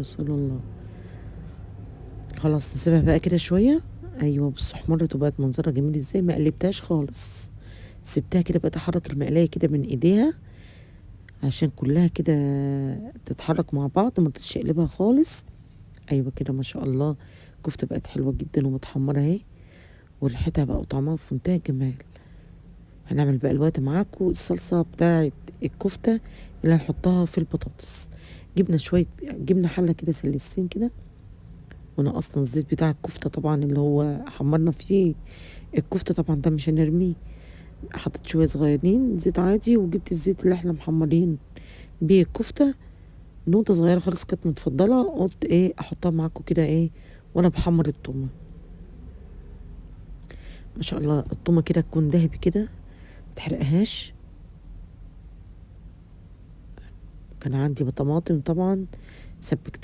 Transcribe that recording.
رسول الله. خلاص نسيبها بقى كده شويه. ايوه بص احمرت وبقت منظرها جميل ازاي، ما قلبتهاش خالص، سبتها كده بقت احرك المقلايه كده من ايديها عشان كلها كده تتحرك مع بعض، ما رضيتش اقلبها خالص. ايوه كده ما شاء الله، الكفته بقت حلوه جدا ومتحمره اهي، وريحتها بقى وطعمها في منتهى الجمال. هنعمل بقى الوقت معاكم الصلصه بتاعه الكفته اللي هنحطها في البطاطس. جبنا شويه، جبنا حله كده سلسين كده، ونقصنا الزيت بتاع الكفته طبعا اللي هو حمرنا فيه الكفته، طبعا ده مش هنرميه. حطيت شويه صغيرين زيت عادي، وجبت الزيت اللي احنا محمرين بيه الكفته، نقطة صغيرة خالص كانت متفضلة، قلت ايه احطها معاكم كده ايه وانا بحمر التومة. ما شاء الله التومة كده تكون دهبي كده، متحرقهاش. كان عندي طماطم طبعا سبكتها